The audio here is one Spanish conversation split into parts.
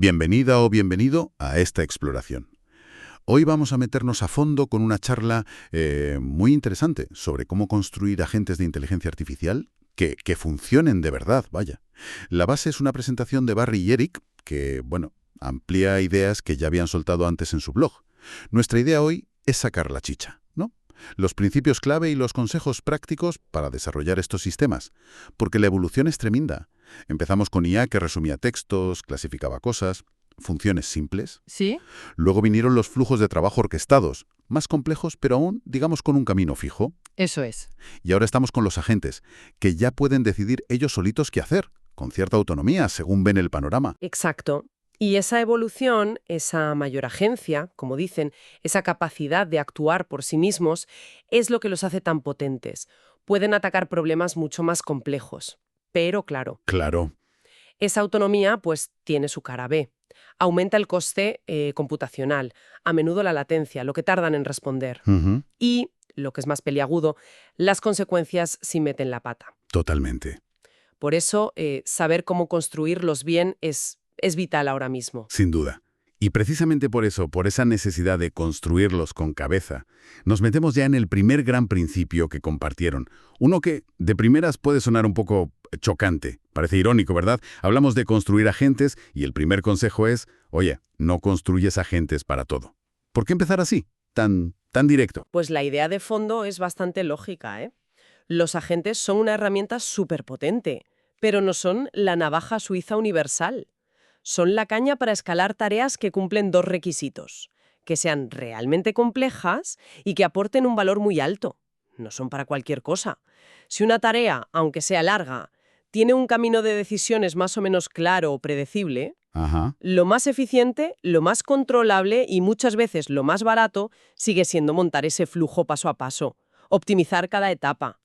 Bienvenida o bienvenido a esta exploración. Hoy vamos a meternos a fondo con una charla muy interesante sobre cómo construir agentes de inteligencia artificial que funcionen de verdad, vaya. La base es una presentación de Barry y Eric que, amplía ideas que ya habían soltado antes en su blog. Nuestra idea hoy es sacar la chicha, ¿no? Los principios clave y los consejos prácticos para desarrollar estos sistemas, porque la evolución es tremenda. Empezamos con IA que resumía textos, clasificaba cosas, funciones simples. ¿Sí? Luego vinieron los flujos de trabajo orquestados, más complejos, pero aún, digamos, con un camino fijo. Eso es. Y ahora estamos con los agentes, que ya pueden decidir ellos solitos qué hacer, con cierta autonomía, según ven el panorama. Exacto. Y esa evolución, esa mayor agencia, como dicen, esa capacidad de actuar por sí mismos, es lo que los hace tan potentes. Pueden atacar problemas mucho más complejos. Pero claro, Claro. esa autonomía pues tiene su cara B. Aumenta el coste computacional, a menudo la latencia, lo que tardan en responder. Ujú. Y, lo que es más peliagudo, las consecuencias si meten la pata. Totalmente. Por eso, saber cómo construirlos bien es vital ahora mismo. Sin duda. Y precisamente por eso, por esa necesidad de construirlos con cabeza, nos metemos ya en el primer gran principio que compartieron. Uno que, de primeras, puede sonar un poco chocante. Parece irónico, ¿verdad? Hablamos de construir agentes y el primer consejo es, oye, no construyes agentes para todo. ¿Por qué empezar así? Tan directo. Pues la idea de fondo es bastante lógica, ¿eh? Los agentes son una herramienta súper potente, pero no son la navaja suiza universal. Son la caña para escalar tareas que cumplen dos requisitos: que sean realmente complejas y que aporten un valor muy alto. No son para cualquier cosa. Si una tarea, aunque sea larga, tiene un camino de decisiones más o menos claro o predecible, Ajá. lo más eficiente, lo más controlable y muchas veces lo más barato sigue siendo montar ese flujo paso a paso, optimizar cada etapa.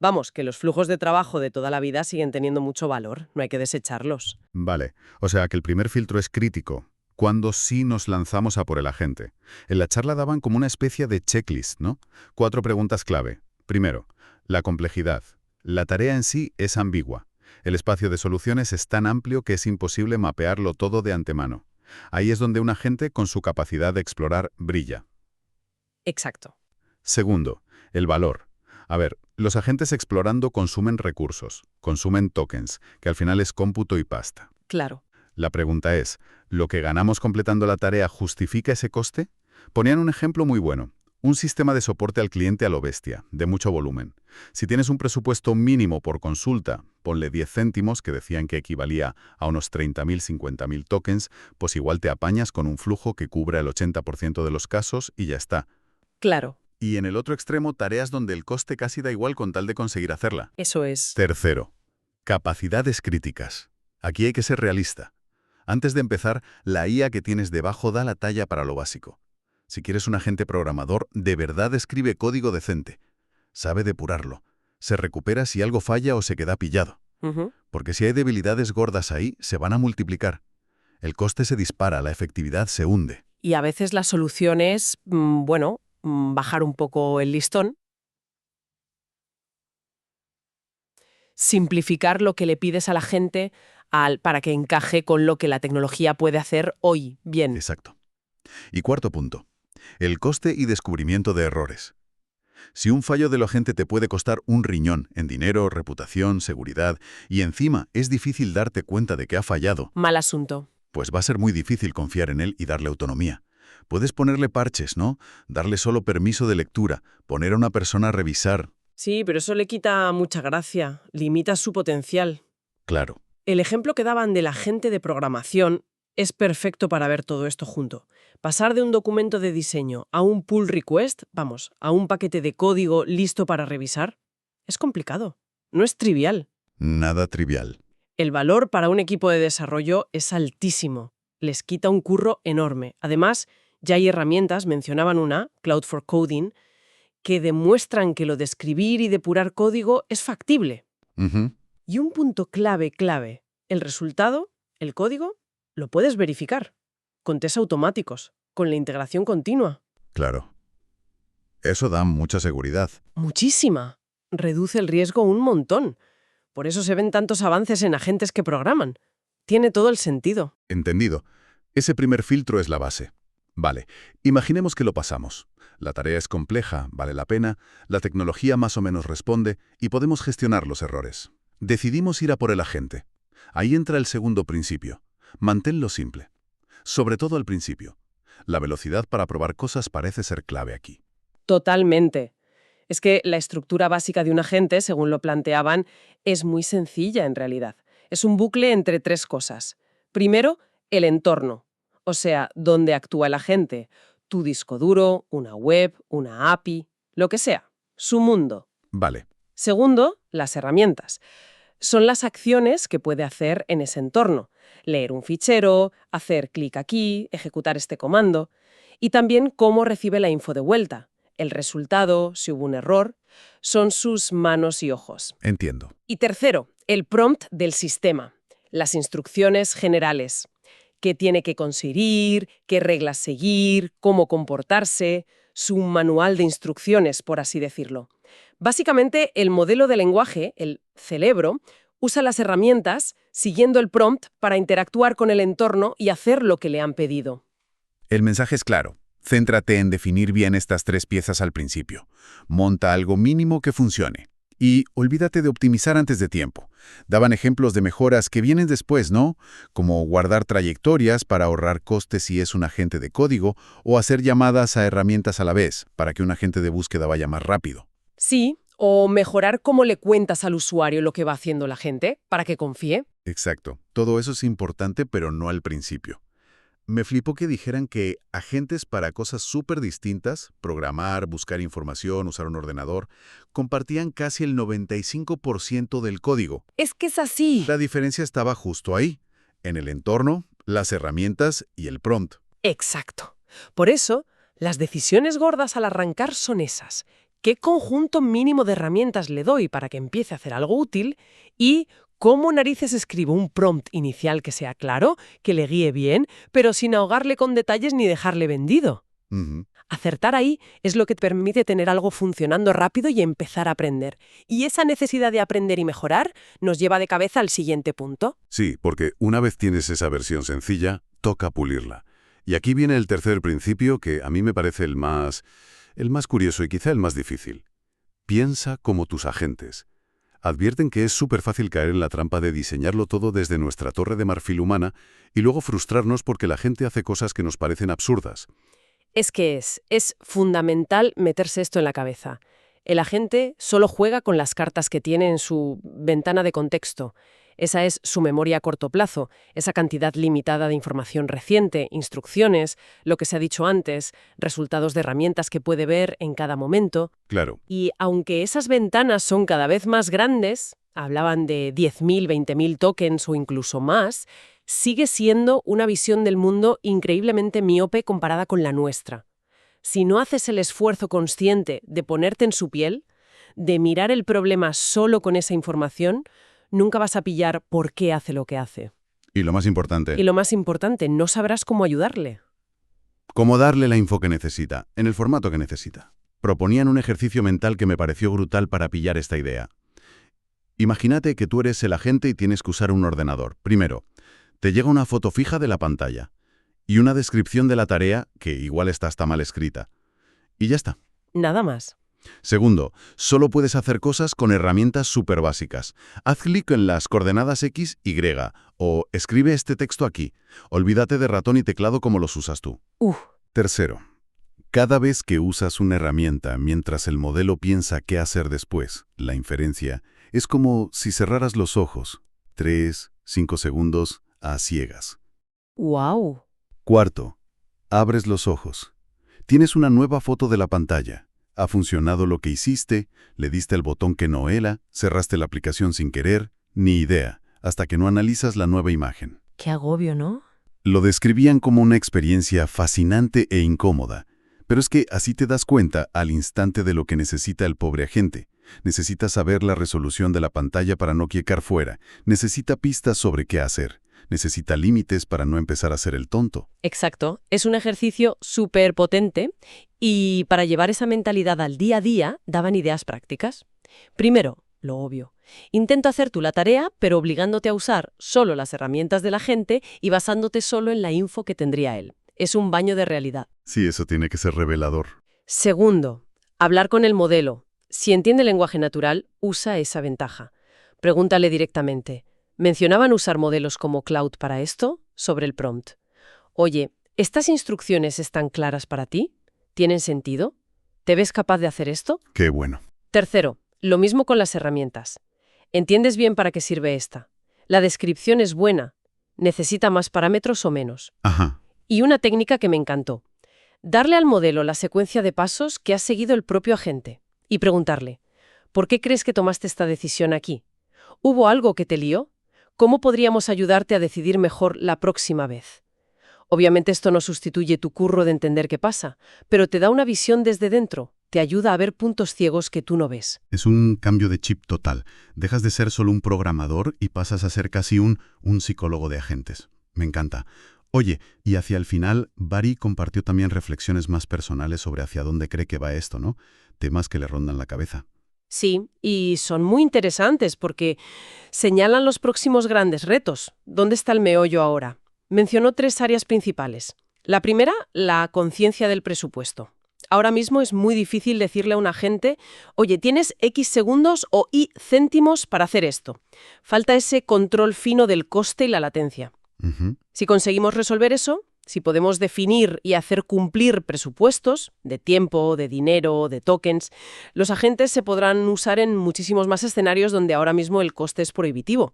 Vamos, que los flujos de trabajo de toda la vida siguen teniendo mucho valor, no hay que desecharlos. Vale. O sea que el primer filtro es crítico. Cuando sí nos lanzamos a por el agente. En la charla daban como una especie de checklist, ¿no? 4 preguntas clave. Primero, la complejidad. La tarea en sí es ambigua. El espacio de soluciones es tan amplio que es imposible mapearlo todo de antemano. Ahí es donde un agente, con su capacidad de explorar, brilla. Exacto. Segundo, el valor. A ver, los agentes explorando consumen recursos, consumen tokens, que al final es cómputo y pasta. Claro. La pregunta es, ¿lo que ganamos completando la tarea justifica ese coste? Ponían un ejemplo muy bueno. Un sistema de soporte al cliente a lo bestia, de mucho volumen. Si tienes un presupuesto mínimo por consulta, ponle 10 céntimos, que decían que equivalía a unos 30.000, 50.000 tokens, pues igual te apañas con un flujo que cubra el 80% de los casos y ya está. Claro. Y en el otro extremo, tareas donde el coste casi da igual con tal de conseguir hacerla. Eso es. Tercero, capacidades críticas. Aquí hay que ser realista. Antes de empezar, la IA que tienes debajo da la talla para lo básico. Si quieres un agente programador, de verdad escribe código decente. Sabe depurarlo. Se recupera si algo falla o se queda pillado. Ujú. Porque si hay debilidades gordas ahí, se van a multiplicar. El coste se dispara, la efectividad se hunde. Y a veces la solución es, bajar un poco el listón, simplificar lo que le pides a la gente para que encaje con lo que la tecnología puede hacer hoy bien. Exacto. Y cuarto punto, el coste y descubrimiento de errores. Si un fallo del agente te puede costar un riñón en dinero, reputación, seguridad, y encima es difícil darte cuenta de que ha fallado, Mal asunto. pues va a ser muy difícil confiar en él y darle autonomía. Puedes ponerle parches, ¿no? Darle solo permiso de lectura, poner a una persona a revisar. Sí, pero eso le quita mucha gracia, limita su potencial. Claro. El ejemplo que daban del agente de programación es perfecto para ver todo esto junto. Pasar de un documento de diseño a un pull request, vamos, a un paquete de código listo para revisar, es complicado. No es trivial. Nada trivial. El valor para un equipo de desarrollo es altísimo. Les quita un curro enorme. Además, ya hay herramientas, mencionaban una, Cloud for Coding, que demuestran que lo de escribir y depurar código es factible. Ujú. Y un punto clave, el resultado, el código, lo puedes verificar, con test automáticos, con la integración continua. Claro. Eso da mucha seguridad. Muchísima. Reduce el riesgo un montón. Por eso se ven tantos avances en agentes que programan. tiene todo el sentido. Entendido. Ese primer filtro es la base. Vale, imaginemos que lo pasamos. La tarea es compleja, vale la pena, la tecnología más o menos responde y podemos gestionar los errores. Decidimos ir a por el agente. Ahí entra el segundo principio. Manténlo simple. Sobre todo al principio. La velocidad para probar cosas parece ser clave aquí. Totalmente. Es que la estructura básica de un agente, según lo planteaban, es muy sencilla en realidad. Es un bucle entre tres cosas. Primero, el entorno, o sea, dónde actúa el agente. Tu disco duro, una web, una API, lo que sea. Su mundo. Vale, Segundo, las herramientas. Son las acciones que puede hacer en ese entorno. Leer un fichero, hacer clic aquí, ejecutar este comando. Y también cómo recibe la info de vuelta. El resultado, si hubo un error, son sus manos y ojos. entiendo. Y tercero, el prompt del sistema. Las instrucciones generales. Qué tiene que conseguir, qué reglas seguir, cómo comportarse, su manual de instrucciones, por así decirlo. Básicamente, el modelo de lenguaje, el cerebro, usa las herramientas siguiendo el prompt para interactuar con el entorno y hacer lo que le han pedido. El mensaje es claro. Céntrate en definir bien estas tres piezas al principio. Monta algo mínimo que funcione. Y olvídate de optimizar antes de tiempo. Daban ejemplos de mejoras que vienen después, ¿no? Como guardar trayectorias para ahorrar costes si es un agente de código o hacer llamadas a herramientas a la vez para que un agente de búsqueda vaya más rápido. Sí, o mejorar cómo le cuentas al usuario lo que va haciendo la gente para que confíe. Exacto. Todo eso es importante, pero no al principio. Me flipó que dijeran que agentes para cosas súper distintas, programar, buscar información, usar un ordenador, compartían casi el 95% del código. Es que es así. La diferencia estaba justo ahí, en el entorno, las herramientas y el prompt. Exacto. Por eso, las decisiones gordas al arrancar son esas. ¿Qué conjunto mínimo de herramientas le doy para que empiece a hacer algo útil? Y ¿cómo narices escribo un prompt inicial que sea claro, que le guíe bien, pero sin ahogarle con detalles ni dejarle vendido? Ujú. Acertar ahí es lo que te permite tener algo funcionando rápido y empezar a aprender. Y esa necesidad de aprender y mejorar nos lleva de cabeza al siguiente punto. Sí, porque una vez tienes esa versión sencilla, toca pulirla. Y aquí viene el tercer principio que a mí me parece el más curioso y quizá el más difícil. Piensa como tus agentes. Advierten que es súper fácil caer en la trampa de diseñarlo todo desde nuestra torre de marfil humana y luego frustrarnos porque la gente hace cosas que nos parecen absurdas. Es que es fundamental meterse esto en la cabeza. El agente solo juega con las cartas que tiene en su ventana de contexto. Esa es su memoria a corto plazo, esa cantidad limitada de información reciente, instrucciones, lo que se ha dicho antes, resultados de herramientas que puede ver en cada momento. Claro, Y aunque esas ventanas son cada vez más grandes, hablaban de 10.000, 20.000 tokens o incluso más, sigue siendo una visión del mundo increíblemente miope comparada con la nuestra. Si no haces el esfuerzo consciente de ponerte en su piel, de mirar el problema solo con esa información, nunca vas a pillar por qué hace lo que hace. y lo más importante, Y lo más importante, no sabrás cómo ayudarle. cómo darle la info que necesita, en el formato que necesita. Proponían un ejercicio mental que me pareció brutal para pillar esta idea. Imagínate que tú eres el agente y tienes que usar un ordenador. Primero, te llega una foto fija de la pantalla y una descripción de la tarea que igual está hasta mal escrita. Y ya está. Nada más. Segundo, solo puedes hacer cosas con herramientas súper básicas. Haz clic en las coordenadas X, Y o escribe este texto aquí. Olvídate de ratón y teclado como los usas tú. Tercero, cada vez que usas una herramienta mientras el modelo piensa qué hacer después, la inferencia, es como si cerraras los ojos. 3, 5 segundos a ciegas. ¡Wow! Cuarto, abres los ojos. Tienes una nueva foto de la pantalla. Ha funcionado lo que hiciste, le diste el botón que no era, cerraste la aplicación sin querer, ni idea, hasta que no analizas la nueva imagen. Qué agobio, ¿no? Lo describían como una experiencia fascinante e incómoda, pero es que así te das cuenta al instante de lo que necesita el pobre agente. Necesita saber la resolución de la pantalla para no quecar fuera, necesita pistas sobre qué hacer, necesita límites para no empezar a ser el tonto. Exacto. Es un ejercicio súper potente y para llevar esa mentalidad al día a día daban ideas prácticas. Primero, lo obvio, Intento hacer tú la tarea, pero obligándote a usar solo las herramientas del agente y basándote solo en la info que tendría él. Es un baño de realidad. Sí, eso tiene que ser revelador. Segundo, hablar con el modelo. Si entiende lenguaje natural, usa esa ventaja. Pregúntale directamente. ¿Mencionaban usar modelos como Cloud para esto? Sobre el prompt. Oye, ¿estas instrucciones están claras para ti? ¿Tienen sentido? ¿Te ves capaz de hacer esto? Qué bueno. Tercero, lo mismo con las herramientas. ¿Entiendes bien para qué sirve esta? La descripción es buena. ¿Necesita más parámetros o menos? Ajá. Y una técnica que me encantó. Darle al modelo la secuencia de pasos que ha seguido el propio agente. Y preguntarle, ¿por qué crees que tomaste esta decisión aquí? ¿Hubo algo que te lió? ¿Cómo podríamos ayudarte a decidir mejor la próxima vez? Obviamente esto no sustituye tu curro de entender qué pasa, pero te da una visión desde dentro, te ayuda a ver puntos ciegos que tú no ves. Es un cambio de chip total. Dejas de ser solo un programador y pasas a ser casi un psicólogo de agentes. Me encanta. Oye, y hacia el final, Barry compartió también reflexiones más personales sobre hacia dónde cree que va esto, ¿no? Temas que le rondan la cabeza. Sí, y son muy interesantes porque señalan los próximos grandes retos. ¿Dónde está el meollo ahora? Mencionó 3 áreas principales. La primera, la conciencia del presupuesto. Ahora mismo es muy difícil decirle a un agente, oye, tienes X segundos o Y céntimos para hacer esto. Falta ese control fino del coste y la latencia. Ujú. Si conseguimos resolver eso, si podemos definir y hacer cumplir presupuestos de tiempo, de dinero, de tokens, los agentes se podrán usar en muchísimos más escenarios donde ahora mismo el coste es prohibitivo.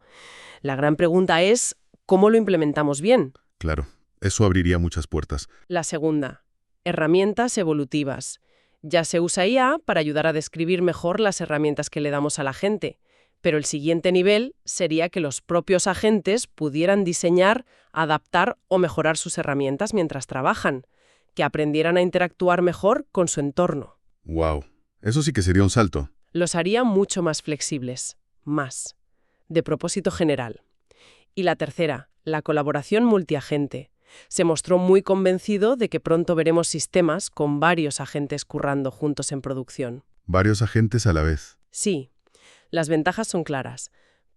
La gran pregunta es, ¿cómo lo implementamos bien? Claro, eso abriría muchas puertas. La segunda, herramientas evolutivas. Ya se usa IA para ayudar a describir mejor las herramientas que le damos a la gente, pero el siguiente nivel sería que los propios agentes pudieran diseñar, adaptar o mejorar sus herramientas mientras trabajan, que aprendieran a interactuar mejor con su entorno. Wow, eso sí que sería un salto. Los haría mucho más flexibles, más, de propósito general. Y la tercera, la colaboración multiagente. Se mostró muy convencido de que pronto veremos sistemas con varios agentes currando juntos en producción. Varios agentes a la vez. Sí, las ventajas son claras.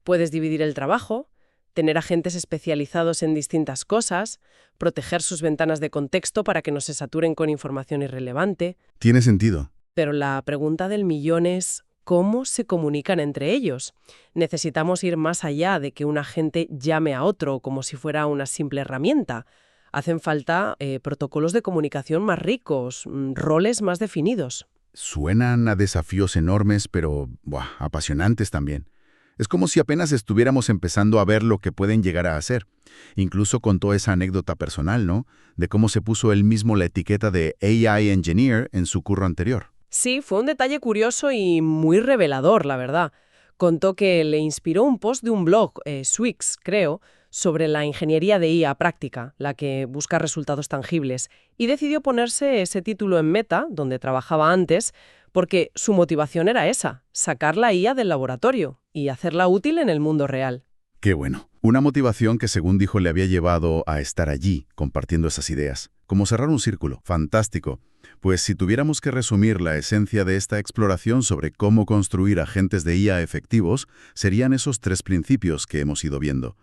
Puedes dividir el trabajo, tener agentes especializados en distintas cosas, proteger sus ventanas de contexto para que no se saturen con información irrelevante. Tiene sentido. Pero la pregunta del millón es, ¿cómo se comunican entre ellos? Necesitamos ir más allá de que un agente llame a otro como si fuera una simple herramienta. Hacen falta protocolos de comunicación más ricos, roles más definidos. Suenan a desafíos enormes, pero apasionantes también. Es como si apenas estuviéramos empezando a ver lo que pueden llegar a hacer. Incluso contó esa anécdota personal, ¿no? De cómo se puso él mismo la etiqueta de AI Engineer en su curro anterior. Sí, fue un detalle curioso y muy revelador, la verdad. Contó que le inspiró un post de un blog, Swix, creo, sobre la ingeniería de IA práctica, la que busca resultados tangibles, y decidió ponerse ese título en Meta, donde trabajaba antes, porque su motivación era esa, sacar la IA del laboratorio y hacerla útil en el mundo real. Qué bueno. Una motivación que, según dijo, le había llevado a estar allí, compartiendo esas ideas. Como cerrar un círculo. Fantástico. Pues si tuviéramos que resumir la esencia de esta exploración sobre cómo construir agentes de IA efectivos, serían esos 3 principios que hemos ido viendo.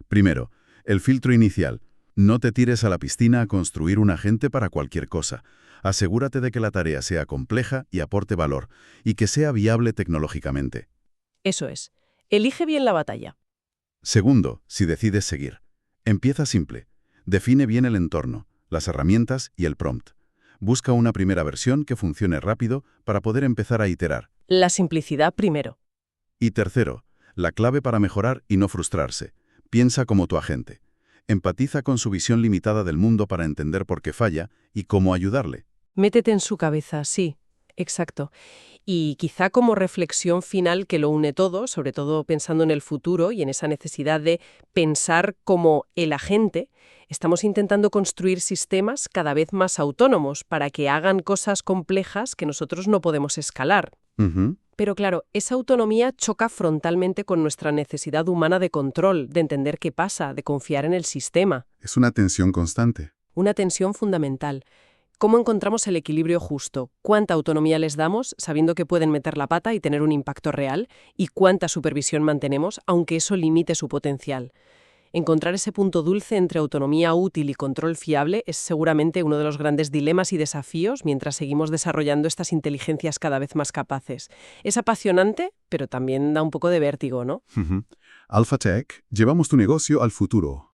Primero, el filtro inicial. No te tires a la piscina a construir un agente para cualquier cosa. Asegúrate de que la tarea sea compleja y aporte valor, y que sea viable tecnológicamente. Eso es. Elige bien la batalla. Segundo, si decides seguir. Empieza simple. Define bien el entorno, las herramientas y el prompt. Busca una primera versión que funcione rápido para poder empezar a iterar. La simplicidad primero. Y tercero, la clave para mejorar y no frustrarse. Piensa como tu agente. Empatiza con su visión limitada del mundo para entender por qué falla y cómo ayudarle. Métete en su cabeza, sí, exacto. Y quizá como reflexión final que lo une todo, sobre todo pensando en el futuro y en esa necesidad de pensar como el agente, estamos intentando construir sistemas cada vez más autónomos para que hagan cosas complejas que nosotros no podemos escalar. Ujú. Pero claro, esa autonomía choca frontalmente con nuestra necesidad humana de control, de entender qué pasa, de confiar en el sistema. Es una tensión constante. Una tensión fundamental. ¿Cómo encontramos el equilibrio justo? ¿Cuánta autonomía les damos, sabiendo que pueden meter la pata y tener un impacto real? ¿Y cuánta supervisión mantenemos, aunque eso limite su potencial? Encontrar ese punto dulce entre autonomía útil y control fiable es seguramente uno de los grandes dilemas y desafíos mientras seguimos desarrollando estas inteligencias cada vez más capaces. Es apasionante, pero también da un poco de vértigo, ¿no? Alpha Tech, llevamos tu negocio al futuro.